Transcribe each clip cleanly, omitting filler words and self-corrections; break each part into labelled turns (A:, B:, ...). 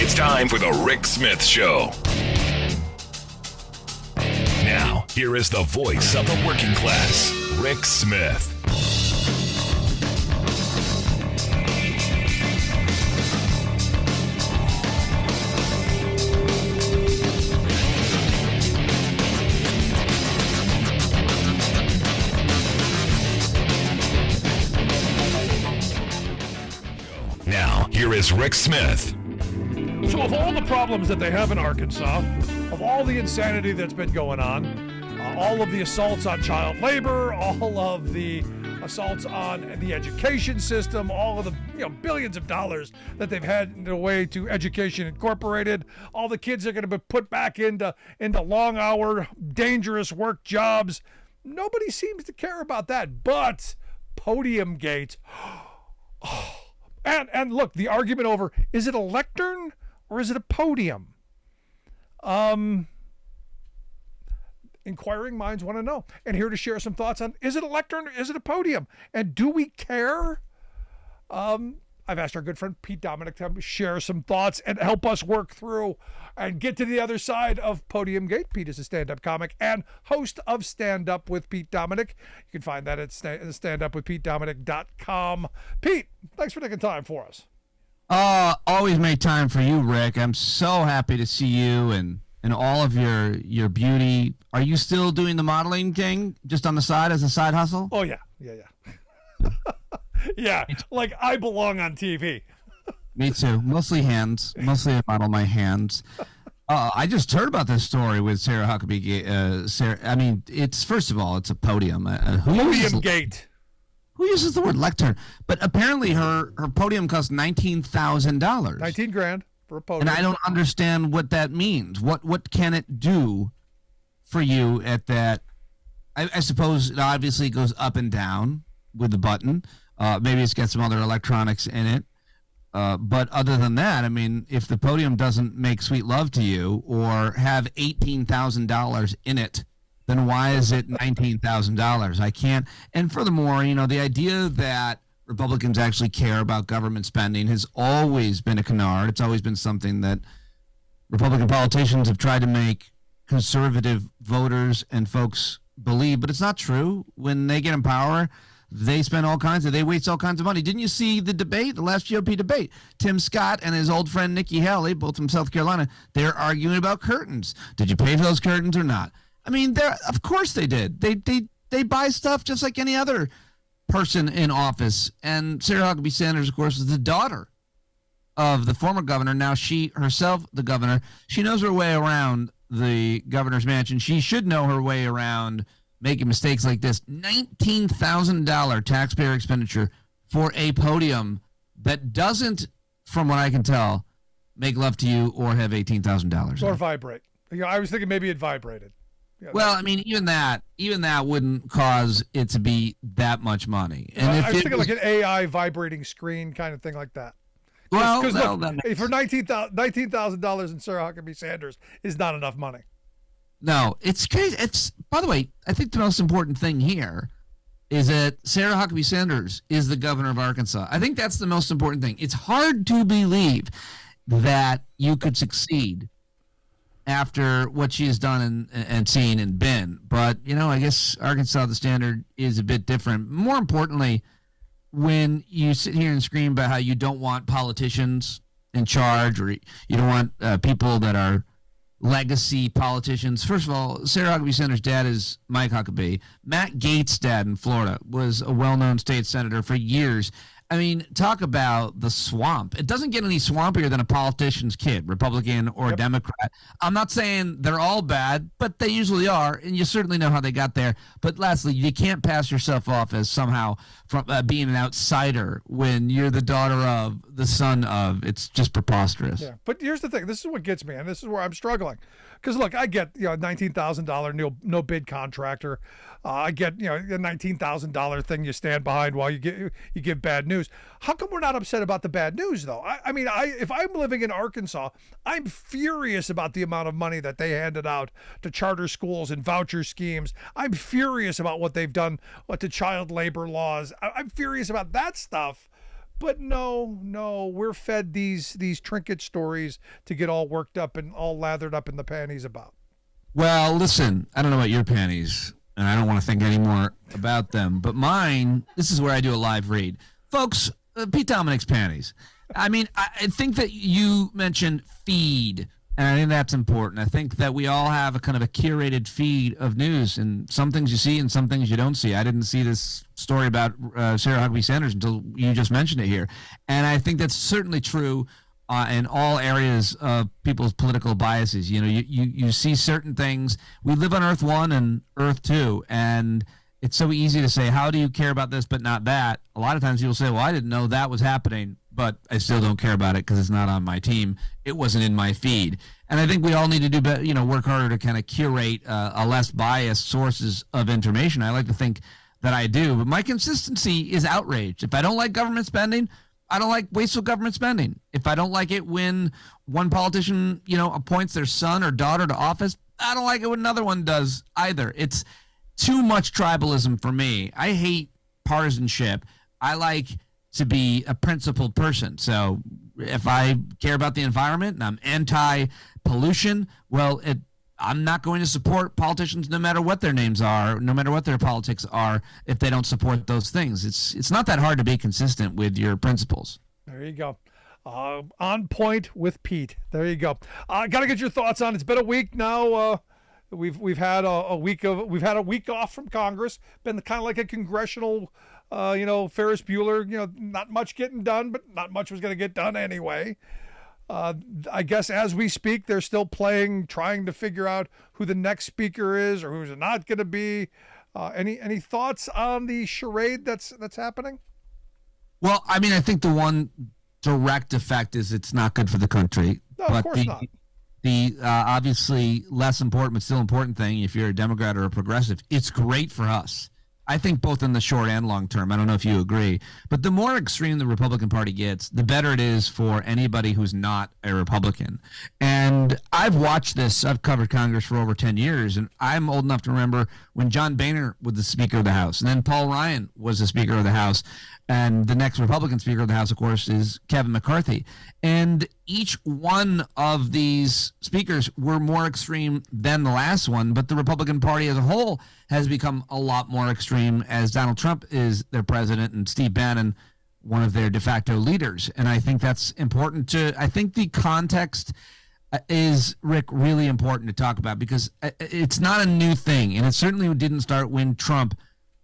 A: It's time for the Rick Smith Show. Now, here is the voice of the working class, Rick Smith. Now, here is Rick Smith.
B: So of all the problems that they have in Arkansas, of all the insanity that's been going on, all of the assaults on child labor, all of the assaults on the education system, all of the billions of dollars that they've had in the way to Education Incorporated, all the kids are going to be put back into long-hour, dangerous work jobs. Nobody seems to care about that, but Podium Gate. And look, the argument over, is it a lectern or is it a podium? Inquiring minds want to know. And here to share some thoughts on, is it a lectern or is it a podium? And do we care? I've asked our good friend Pete Dominic to share some thoughts and help us work through and get to the other side of Podium Gate. Pete is a stand-up comic and host of Stand Up with Pete Dominic. You can find that at standupwithpetedominic.com. Pete, thanks for taking time for us.
C: Always make time for you, Rick. I'm so happy to see you and all of your beauty. Are you still doing the modeling thing just on the side as a side hustle?
B: Oh, yeah. Yeah, like I belong on TV.
C: Me too. Mostly hands. Mostly I model my hands. I just heard about this story with Sarah Huckabee. Sarah, I mean, first of all, it's a podium.
B: Podium Gate.
C: Who uses the word lectern? But apparently her podium cost $19,000.
B: $19,000 for a podium.
C: And I don't understand what that means. What can it do for you at that? I suppose it obviously goes up and down with the button. Maybe it's got some other electronics in it. But other than that, I mean, if the podium doesn't make sweet love to you or have $18,000 in it, then why is it $19,000? I can't. And furthermore, the idea that Republicans actually care about government spending has always been a canard. It's always been something that Republican politicians have tried to make conservative voters and folks believe, but it's not true. When they get in power, they waste all kinds of money. Didn't you see the last GOP debate? Tim Scott and his old friend Nikki Haley, both from South Carolina, they're arguing about curtains. Did you pay for those curtains or not? I mean, of course they did. They buy stuff just like any other person in office. And Sarah Huckabee Sanders, of course, is the daughter of the former governor. Now she herself, the governor, she knows her way around the governor's mansion. She should know her way around making mistakes like this. $19,000 taxpayer expenditure for a podium that doesn't, from what I can tell, make love to you or have $18,000.
B: Or vibrate. I was thinking maybe it vibrated. Yeah,
C: well, I mean, even that wouldn't cause it to be that much money. And
B: I was thinking like an AI vibrating screen kind of thing like that.
C: Well,
B: because look, for $19,000 in Sarah Huckabee Sanders is not enough money.
C: No, it's crazy. By the way, I think the most important thing here is that Sarah Huckabee Sanders is the governor of Arkansas. I think that's the most important thing. It's hard to believe that you could succeed after what she has done and seen and been. But, I guess Arkansas, the standard is a bit different. More importantly, when you sit here and scream about how you don't want politicians in charge or you don't want people that are legacy politicians. First of all, Sarah Huckabee Sanders' dad is Mike Huckabee. Matt Gaetz' dad in Florida was a well-known state senator for years. I mean, talk about the swamp. It doesn't get any swampier than a politician's kid, Republican or Democrat. I'm not saying they're all bad, but they usually are, and you certainly know how they got there. But lastly, you can't pass yourself off as somehow from being an outsider when you're the daughter of, the son of. It's just preposterous.
B: Yeah, but here's the thing. This is what gets me, and this is where I'm struggling. Because look, I get $19,000 no bid contractor. I get a $19,000 thing you stand behind while you give bad news. How come we're not upset about the bad news though? I mean, if I'm living in Arkansas, I'm furious about the amount of money that they handed out to charter schools and voucher schemes. I'm furious about what they've done to child labor laws. I'm furious about that stuff. But no, we're fed these trinket stories to get all worked up and all lathered up in the panties about.
C: Well, listen, I don't know about your panties, and I don't want to think any more about them, but mine, this is where I do a live read. Folks, Pete Dominic's panties. I mean, I think that you mentioned feed, and I think that's important. I think that we all have a kind of a curated feed of news, and some things you see and some things you don't see. I didn't see this story about Sarah Huckabee Sanders until you just mentioned it here. And I think that's certainly true in all areas of people's political biases. You know, you see certain things. We live on Earth 1 and Earth 2, and it's so easy to say, how do you care about this but not that? A lot of times people say, well, I didn't know that was happening, but I still don't care about it because it's not on my team. It wasn't in my feed. And I think we all need to do better, work harder to kind of curate a less biased sources of information. I like to think that I do, but my consistency is outraged. If I don't like government spending, I don't like wasteful government spending. If I don't like it when one politician, appoints their son or daughter to office, I don't like it when another one does either. It's too much tribalism for me. I hate partisanship. I like to be a principled person. So if I care about the environment and I'm anti-pollution, well, I'm not going to support politicians no matter what their names are, no matter what their politics are, if they don't support those things. It's not that hard to be consistent with your principles.
B: There you go. On point with Pete. There you go. I got to get your thoughts on. It's been a week now. We've had a week off from Congress. Been kind of like a congressional, Ferris Bueller. Not much getting done, but not much was going to get done anyway. I guess as we speak, they're still trying to figure out who the next speaker is or who's not going to be. Any thoughts on the charade that's happening?
C: Well, I mean, I think the one direct effect is it's not good for the country.
B: No, of course not.
C: The obviously less important but still important thing, if you're a Democrat or a progressive, it's great for us. I think both in the short and long term. I don't know if you agree, but the more extreme the Republican Party gets, the better it is for anybody who's not a Republican. And I've watched this. I've covered Congress for over 10 years, and I'm old enough to remember when John Boehner was the Speaker of the House, and then Paul Ryan was the Speaker of the House, and the next Republican Speaker of the House, of course, is Kevin McCarthy. And each one of these speakers were more extreme than the last one, but the Republican Party as a whole has become a lot more extreme as Donald Trump is their president and Steve Bannon one of their de facto leaders. And I think that's important I think the context is, Rick, really important to talk about because it's not a new thing, and it certainly didn't start when Trump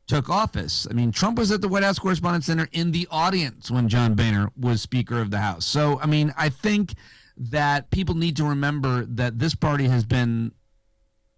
C: took office. I mean, Trump was at the White House Correspondents' Center in the audience when John Boehner was Speaker of the House. So, I mean, I think that people need to remember that this party has been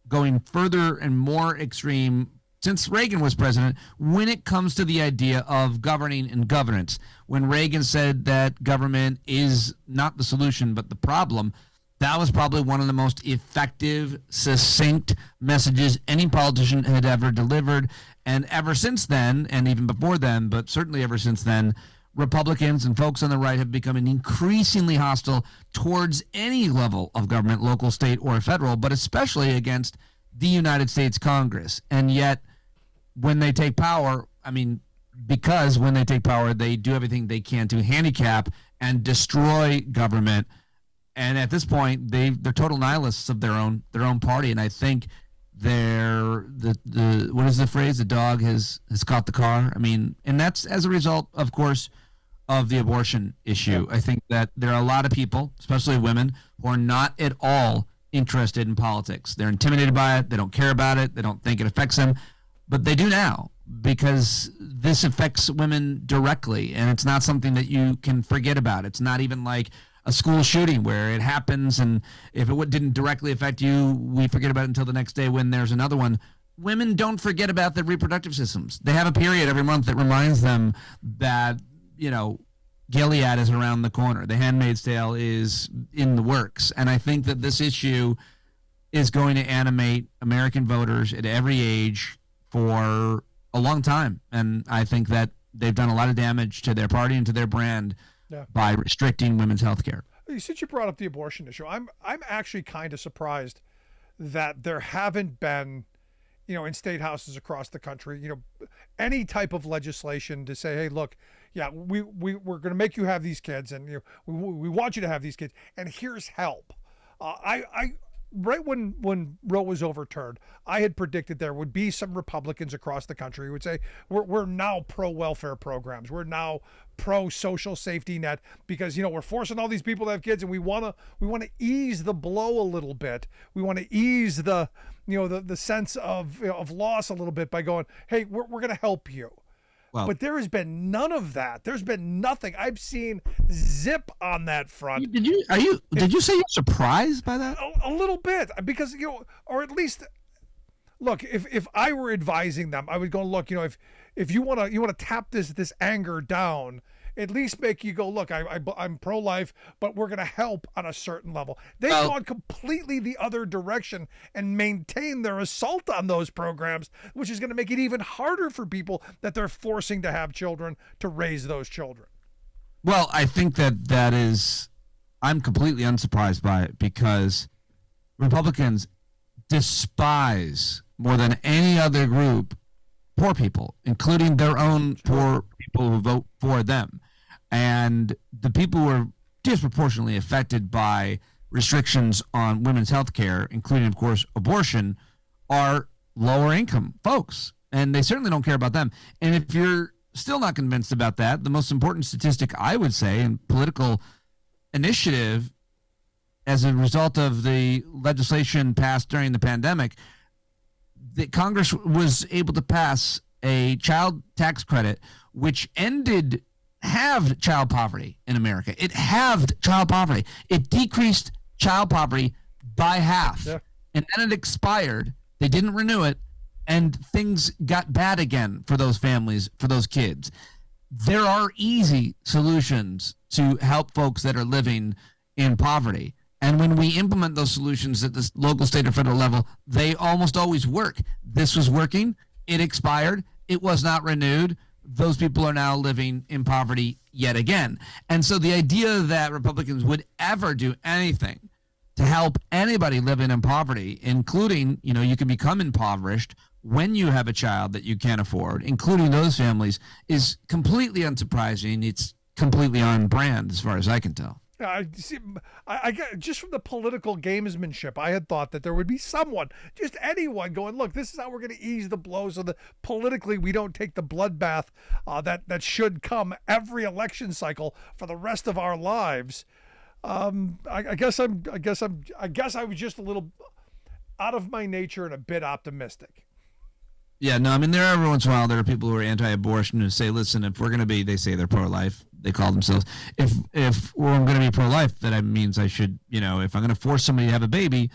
C: going further and more extreme since Reagan was president when it comes to the idea of governing and governance. When Reagan said that government is not the solution but the problem, that was probably one of the most effective, succinct messages any politician had ever delivered. And ever since then, and even before then, but certainly ever since then, Republicans and folks on the right have become increasingly hostile towards any level of government, local, state, or federal, but especially against the United States Congress. And yet, when they take power, because when they take power, they do everything they can to handicap and destroy government. And at this point, they're total nihilists of their own party. And I think what is the phrase? The dog has caught the car. And that's as a result, of course, of the abortion issue. I think that there are a lot of people, especially women, who are not at all interested in politics. They're intimidated by it. They don't care about it. They don't think it affects them. But they do now because this affects women directly. And it's not something that you can forget about. It's not even like a school shooting where it happens, and if it didn't directly affect you, we forget about it until the next day when there's another one. Women don't forget about their reproductive systems. They have a period every month that reminds them that, Gilead is around the corner. The Handmaid's Tale is in the works. And I think that this issue is going to animate American voters at every age for a long time. And I think that they've done a lot of damage to their party and to their brand by restricting women's health care.
B: Since you brought up the abortion issue, I'm actually kind of surprised that there haven't been, in state houses across the country, any type of legislation to say, hey, look, yeah, we're going to make you have these kids, and we want you to have these kids, and here's help. I right when Roe was overturned, I had predicted there would be some Republicans across the country who would say we're now pro welfare programs, we're now pro social safety net, because we're forcing all these people to have kids, and we want to ease the blow a little bit. We want to ease the the sense of loss a little bit by going, hey, we're going to help you.
C: Well,
B: But there has been none of that. There's been nothing. I've seen zip on that front.
C: did you say you're surprised by that?
B: A little bit, because or at least look. If I were advising them, I would go, look. If you want to tap this anger down, at least make you go, look. I'm pro-life, but we're going to help on a certain level. They've gone completely the other direction and maintain their assault on those programs, which is going to make it even harder for people that they're forcing to have children to raise those children.
C: Well, I think that is, I'm completely unsurprised by it, because Republicans despise more than any other group poor people, including their own poor people who vote for them. And the people who are disproportionately affected by restrictions on women's health care, including, of course, abortion, are lower income folks. And they certainly don't care about them. And if you're still not convinced about that, the most important statistic, I would say, in political initiative as a result of the legislation passed during the pandemic, that Congress was able to pass a child tax credit which halved child poverty in America. It halved child poverty. It decreased child poverty by half.
B: Yeah.
C: And then it expired. They didn't renew it, and things got bad again for those families, for those kids. There are easy solutions to help folks that are living in poverty. And when we implement those solutions at the local, state, or federal level, they almost always work. This was working. It expired. It was not renewed. Those people are now living in poverty yet again. And so the idea that Republicans would ever do anything to help anybody living in poverty, including, you can become impoverished when you have a child that you can't afford, including those families, is completely unsurprising. It's completely on brand as far as I can tell.
B: I see. I get, just from the political gamesmanship, I had thought that there would be someone, just anyone, going, look, this is how we're going to ease the blows, so that politically we don't take the bloodbath that should come every election cycle for the rest of our lives. I guess I was just a little out of my nature and a bit optimistic.
C: Yeah, no, I mean, every once in a while there are people who are anti-abortion who say, listen, if we're going to be, they say they're pro-life, they call themselves, if I'm going to be pro-life, that means I should, if I'm going to force somebody to have a baby,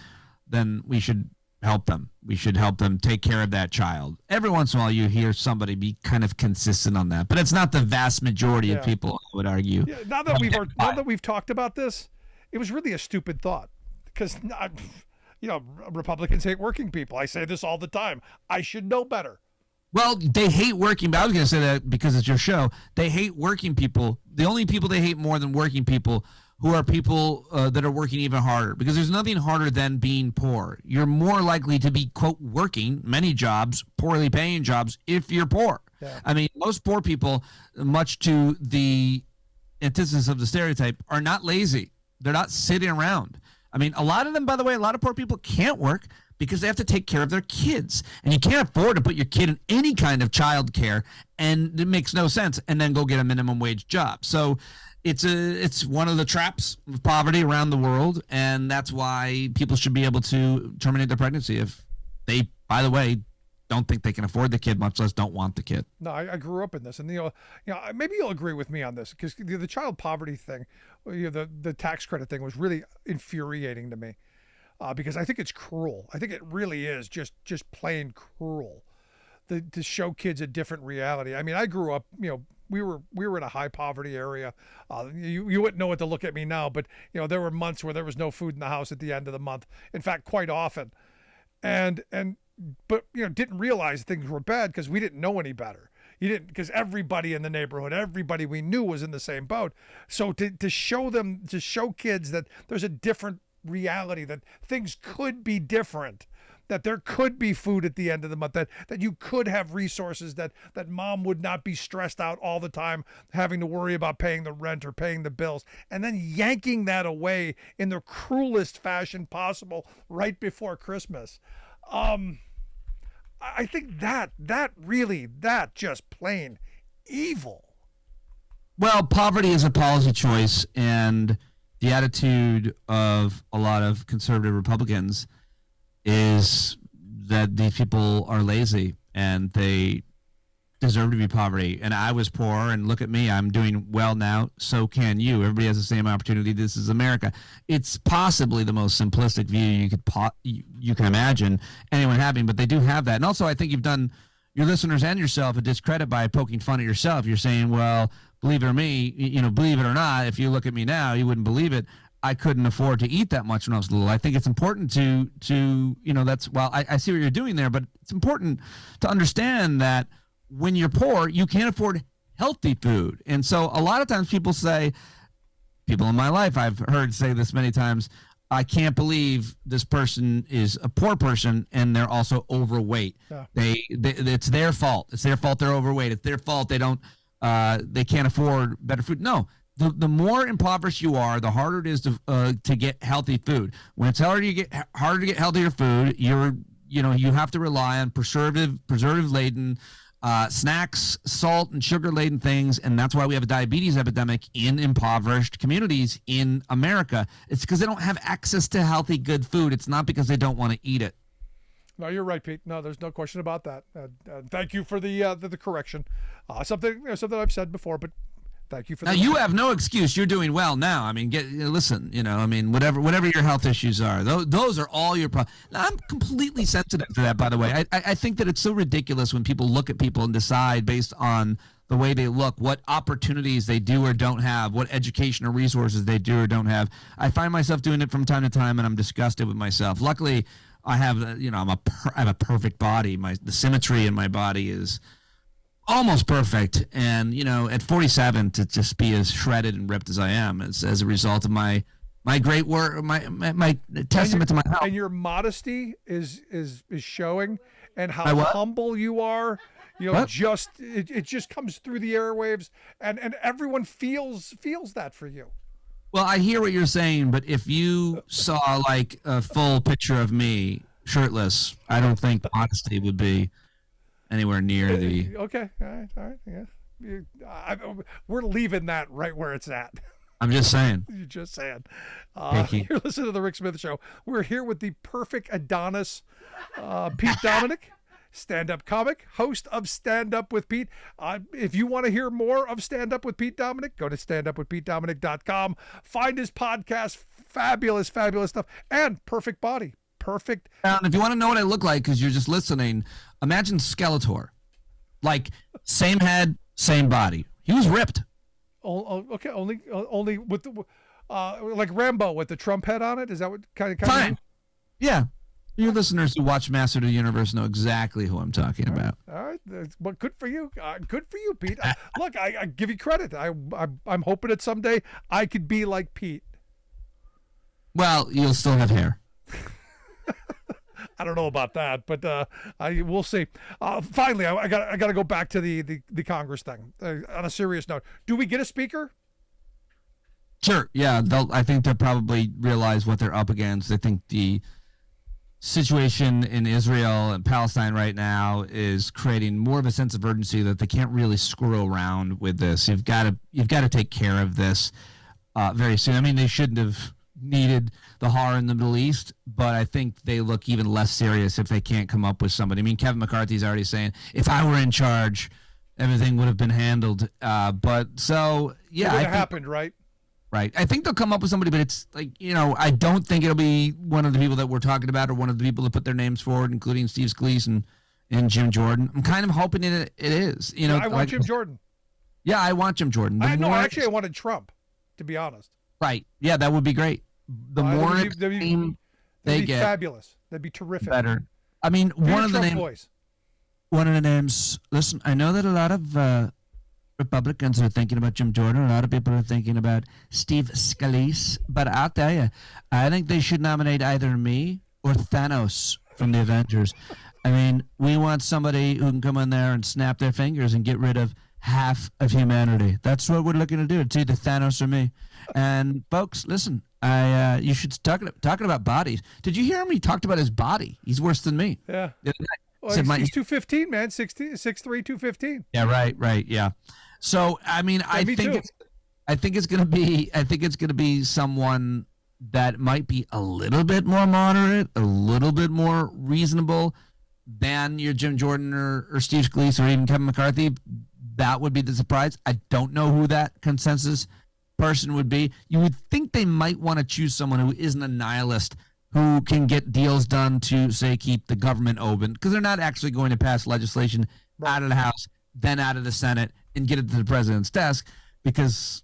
C: then we should help them. We should help them take care of that child. Every once in a while you hear somebody be kind of consistent on that, but it's not the vast majority of people, I would argue.
B: Yeah, now that we've talked about this, it was really a stupid thought, because Republicans hate working people. I say this all the time. I should know better.
C: Well, they hate working. I was going to say that because it's your show. They hate working people. The only people they hate more than working people who are people that are working even harder, because there's nothing harder than being poor. You're more likely to be, quote, working many jobs, poorly paying jobs, if you're poor. Yeah. I mean, most poor people, much to the antithesis of the stereotype, are not lazy. They're not sitting around. I mean, a lot of them, by the way, a lot of poor people can't work because they have to take care of their kids. And you can't afford to put your kid in any kind of child care, and it makes no sense, and then go get a minimum wage job. So it's one of the traps of poverty around the world, and that's why people should be able to terminate their pregnancy if they, by the way, don't think they can afford the kid, much less don't want the kid.
B: No, I grew up in this, and maybe you'll agree with me on this, because the child poverty thing, the tax credit thing was really infuriating to me, because I think it's cruel. I think it really is just plain cruel, to show kids a different reality. I mean, I grew up, we were in a high poverty area. You wouldn't know what to look at me now, but there were months where there was no food in the house at the end of the month. In fact, quite often, but didn't realize things were bad because we didn't know any better. You didn't, because everybody in the neighborhood, everybody we knew was in the same boat. So to show kids that there's a different reality, that things could be different, that there could be food at the end of the month, that you could have resources, that mom would not be stressed out all the time having to worry about paying the rent or paying the bills, and then yanking that away in the cruelest fashion possible right before Christmas. I think that just plain evil.
C: Well, poverty is a policy choice, and the attitude of a lot of conservative Republicans is that these people are lazy and they deserve to be poverty. And I was poor, and look at me, I'm doing well now. So can you. Everybody has the same opportunity. This is America. It's possibly the most simplistic view you can imagine anyone having, but they do have that. And also, I think you've done your listeners and yourself a discredit by poking fun at yourself. You're saying, well, believe it or not, if you look at me now, you wouldn't believe it. I couldn't afford to eat that much when I was little. I think it's important to that's, well, I see what you're doing there, but it's important to understand that when you're poor, you can't afford healthy food. And so a lot of times people in my life, I've heard say this many times, I can't believe this person is a poor person and they're also overweight. Yeah. It's their fault. It's their fault they're overweight. It's their fault they can't afford better food. No. The more impoverished you are, the harder it is to get healthy food. When it's harder to get healthier food, you have to rely on preservative laden snacks, salt and sugar laden things, and that's why we have a diabetes epidemic in impoverished communities in America. It's because they don't have access to healthy, good food. It's not because they don't want to eat it.
B: No, you're right, Pete. No, there's no question about that. Thank you for the correction. Something I've said before, but thank you for that.
C: Now, you have no excuse. You're doing well now. I mean, listen, whatever your health issues are, those are all your problems. I'm completely sensitive to that, by the way. I think that it's so ridiculous when people look at people and decide based on the way they look, what opportunities they do or don't have, what education or resources they do or don't have. I find myself doing it from time to time, and I'm disgusted with myself. Luckily, I have, I have a perfect body. The symmetry in my body is almost perfect, and at 47 to just be as shredded and ripped as I am as a result of my great work, my testament to my health.
B: And your modesty is showing, and how humble you are. It just comes through the airwaves, and everyone feels that for you.
C: Well, I hear what you're saying, but if you saw like a full picture of me shirtless, I don't think modesty would be anywhere near the.
B: Okay, all right, yeah. We're leaving that right where it's at.
C: I'm just saying.
B: You're just saying. You're listening to the Rick Smith Show. We're here with the perfect Adonis, Pete Dominick, stand-up comic, host of Stand Up with Pete. If you want to hear more of Stand Up with Pete Dominick, go to standupwithpetedominick.com. Find his podcast, fabulous stuff, and perfect body. Perfect.
C: And if you want to know what I look like, because you're just listening, imagine Skeletor. Like, same head, same body. He was ripped.
B: Oh, okay. Only with the, like Rambo with the Trump head on it. Is that what kind of?
C: Fine. Yeah. Your listeners who watch Master of the Universe know exactly who I'm talking about.
B: All right. Well, good for you. Good for you, Pete. Look, I give you credit. I'm hoping that someday I could be like Pete.
C: Well, you'll still have hair.
B: I don't know about that, but we'll see. Finally, I got to go back to the Congress thing. On a serious note, do we get a speaker?
C: Sure. Yeah, I think they'll probably realize what they're up against. I think the situation in Israel and Palestine right now is creating more of a sense of urgency that they can't really screw around with this. You've got to take care of this very soon. I mean, they shouldn't have needed the horror in the Middle East, but I think they look even less serious if they can't come up with somebody. I mean, Kevin McCarthy's already saying, if I were in charge, everything would have been handled. But so, yeah.
B: It happened, right?
C: Right. I think they'll come up with somebody, but it's like, I don't think it'll be one of the people that we're talking about or one of the people that put their names forward, including Steve Scalise and Jim Jordan. I'm kind of hoping it is.
B: I want Jim Jordan.
C: Yeah, I want Jim Jordan.
B: I wanted Trump, to be honest.
C: Right. Yeah, that would be great. The more they get,
B: fabulous. That'd be terrific.
C: Better. I mean, one of the names. Listen, I know that a lot of Republicans are thinking about Jim Jordan. A lot of people are thinking about Steve Scalise. But I'll tell you, I think they should nominate either me or Thanos from the Avengers. I mean, we want somebody who can come in there and snap their fingers and get rid of half of humanity. That's what we're looking to do. It's either Thanos or me. And folks, listen, you should talking about bodies. Did you hear him? He talked about his body. He's worse than me.
B: Yeah. Well,
C: Said
B: he's 215, man. 6'3", 215.
C: Yeah, right, yeah. So I mean, I think it's gonna be someone that might be a little bit more moderate, a little bit more reasonable than your Jim Jordan or Steve Scalise or even Kevin McCarthy. That would be the surprise. I don't know who that consensus person would be. You would think they might want to choose someone who isn't a nihilist, who can get deals done to, say, keep the government open, because they're not actually going to pass legislation out of the House, then out of the Senate, and get it to the president's desk, because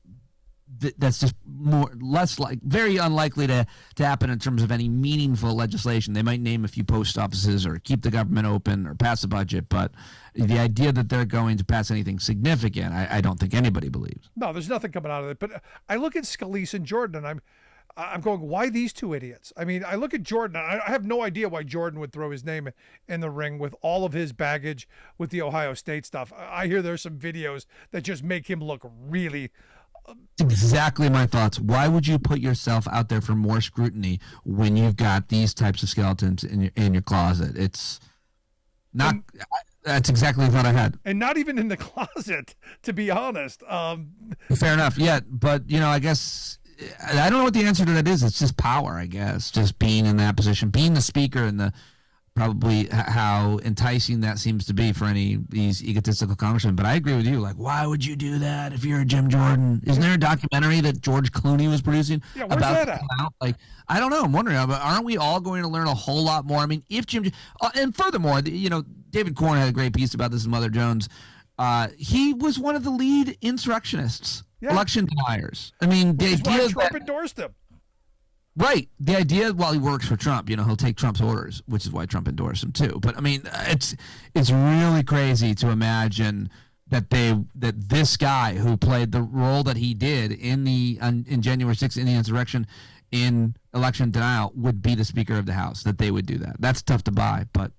C: that's just very unlikely to happen in terms of any meaningful legislation. They might name a few post offices or keep the government open or pass a budget, but the idea that they're going to pass anything significant, I don't think anybody believes.
B: No, there's nothing coming out of it. But I look at Scalise and Jordan, and I'm going, why these two idiots? I mean, I look at Jordan. I have no idea why Jordan would throw his name in the ring with all of his baggage with the Ohio State stuff. I hear there's some videos that just make him look really.
C: Exactly my thoughts. Why would you put yourself out there for more scrutiny when you've got these types of skeletons in your closet? It's not. That's exactly the thought I had.
B: And not even in the closet, to be honest.
C: Fair enough. Yeah, but I guess. I don't know what the answer to that is. It's just power, I guess. Just being in that position, being the speaker, and probably how enticing that seems to be for any of these egotistical congressmen. But I agree with you. Like, why would you do that if you're a Jim Jordan? Isn't there a documentary that George Clooney was producing?
B: Yeah, where's that at?
C: Like, I don't know. I'm wondering. But aren't we all going to learn a whole lot more? I mean, if Jim, and furthermore, David Corn had a great piece about this in Mother Jones. He was one of the lead insurrectionists. Yeah. Election deniers. I mean, the idea
B: Trump endorsed him.
C: Right. The idea, while he works for Trump, he'll take Trump's orders, which is why Trump endorsed him too. But I mean, it's really crazy to imagine that this guy who played the role that he did in January 6th in the insurrection, in election denial, would be the Speaker of the House. That they would do that. That's tough to buy, but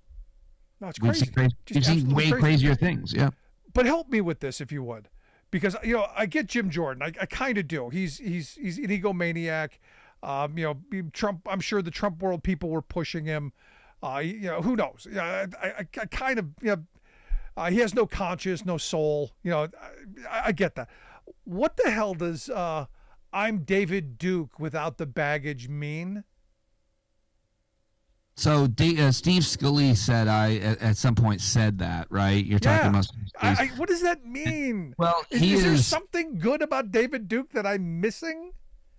B: no, it's crazy.
C: We've seen way crazier things. Yeah.
B: But help me with this, if you would. Because I get Jim Jordan, I kind of do. He's an egomaniac. Trump. I'm sure the Trump world people were pushing him. Who knows? I kind of. He has no conscience, no soul. I get that. What the hell does "I'm David Duke without the baggage" mean?
C: So Steve Scalise said at some point said that, right? You're talking about.
B: What does that mean?
C: Well,
B: is there something good about David Duke that I'm missing?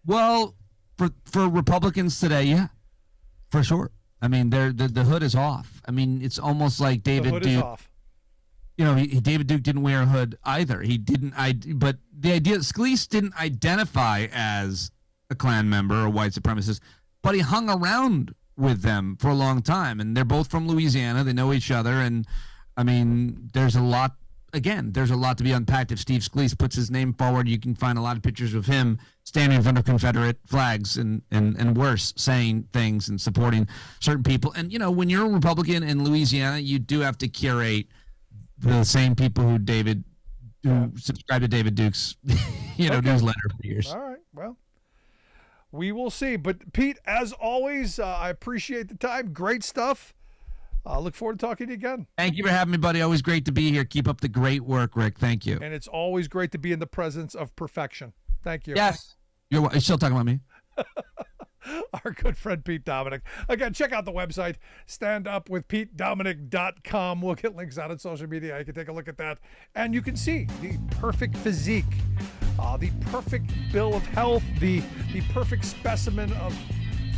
C: Well, for Republicans today, yeah, for sure. I mean, the hood is off. I mean, it's almost like David Duke. Is off. David Duke didn't wear a hood either. He didn't. But the idea, Scalise didn't identify as a Klan member or white supremacist, but he hung around with them for a long time, and they're both from Louisiana. They know each other, and I mean, there's a lot to be unpacked. If Steve Scalise puts his name forward, you can find a lot of pictures of him standing in front of Confederate flags and worse, saying things and supporting certain people. And when you're a Republican in Louisiana, you do have to curate the same people who subscribe to David Duke's newsletter for years.
B: All right, well, we will see. But Pete, as always, I appreciate the time. Great stuff. I look forward to talking to you again.
C: Thank you for having me, buddy. Always great to be here. Keep up the great work, Rick. Thank you.
B: And it's always great to be in the presence of perfection. Thank you.
C: Yes. You're still talking about me.
B: Our good friend Pete Dominick. Again, check out the website, standupwithpetedominick.com. We'll get links out on social media. You can take a look at that. And you can see the perfect physique, the perfect bill of health, the perfect specimen of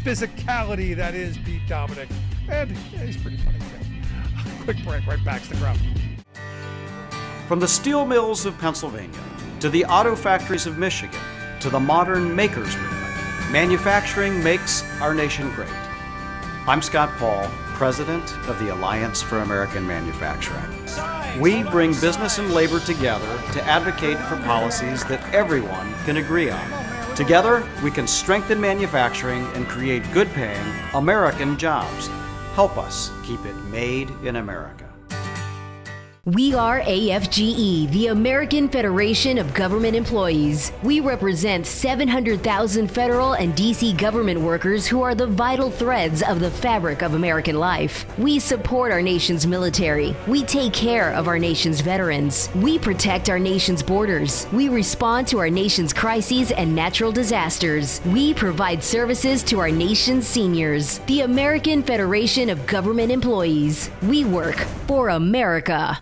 B: physicality that is Pete Dominick. And he's pretty funny too. Quick break, right back to the ground.
D: From the steel mills of Pennsylvania to the auto factories of Michigan to the modern makers movement, manufacturing makes our nation great. I'm Scott Paul, president of the Alliance for American Manufacturing. We bring business and labor together to advocate for policies that everyone can agree on. Together, we can strengthen manufacturing and create good-paying American jobs. Help us keep it made in America.
E: We are AFGE, the American Federation of Government Employees. We represent 700,000 federal and D.C. government workers who are the vital threads of the fabric of American life. We support our nation's military. We take care of our nation's veterans. We protect our nation's borders. We respond to our nation's crises and natural disasters. We provide services to our nation's seniors. The American Federation of Government Employees. We work for America.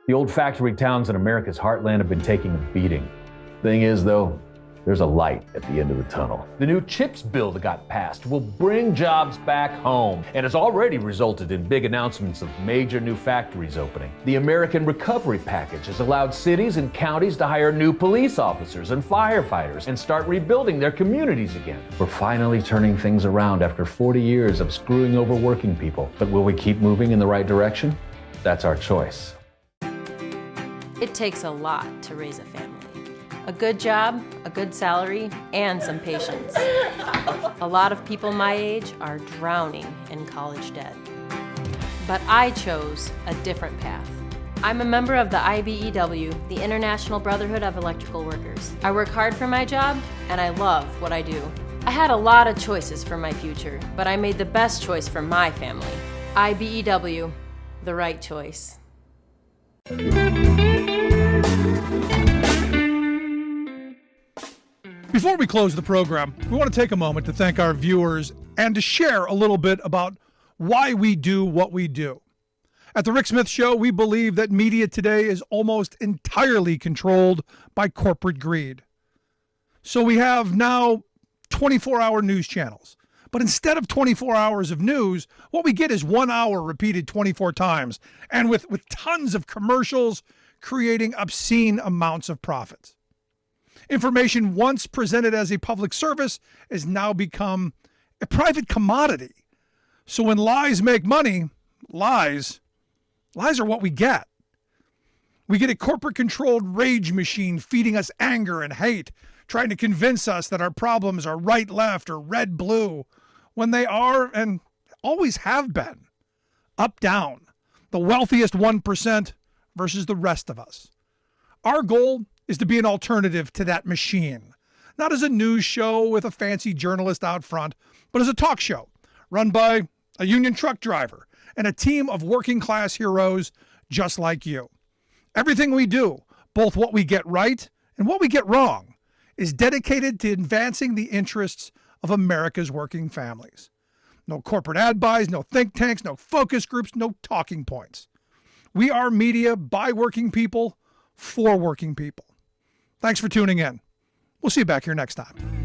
F: The old factory towns in America's heartland have been taking a beating. Thing is, though, there's a light at the end of the tunnel. The new CHIPS bill that got passed will bring jobs back home and has already resulted in big announcements of major new factories opening. The American Recovery Package has allowed cities and counties to hire new police officers and firefighters and start rebuilding their communities again. We're finally turning things around after 40 years of screwing over working people. But will we keep moving in the right direction? That's our choice.
G: It takes a lot to raise a family. A good job, a good salary, and some patience. A lot of people my age are drowning in college debt. But I chose a different path. I'm a member of the IBEW, the International Brotherhood of Electrical Workers. I work hard for my job, and I love what I do. I had a lot of choices for my future, but I made the best choice for my family. IBEW, the right choice.
B: Before we close the program, we want to take a moment to thank our viewers and to share a little bit about why we do what we do. At the Rick Smith Show, we believe that media today is almost entirely controlled by corporate greed. So we have now 24-hour news channels. But instead of 24 hours of news, what we get is 1 hour repeated 24 times, and with tons of commercials creating obscene amounts of profits. Information once presented as a public service has now become a private commodity. So when lies make money, lies are what we get. We get a corporate-controlled rage machine feeding us anger and hate, trying to convince us that our problems are right-left or red-blue, when they are and always have been up-down, the wealthiest 1% versus the rest of us. Our goal is to be an alternative to that machine, not as a news show with a fancy journalist out front, but as a talk show run by a union truck driver and a team of working-class heroes just like you. Everything we do, both what we get right and what we get wrong, is dedicated to advancing the interests of America's working families. No corporate ad buys, no think tanks, no focus groups, no talking points. We are media by working people, for working people. Thanks for tuning in. We'll see you back here next time.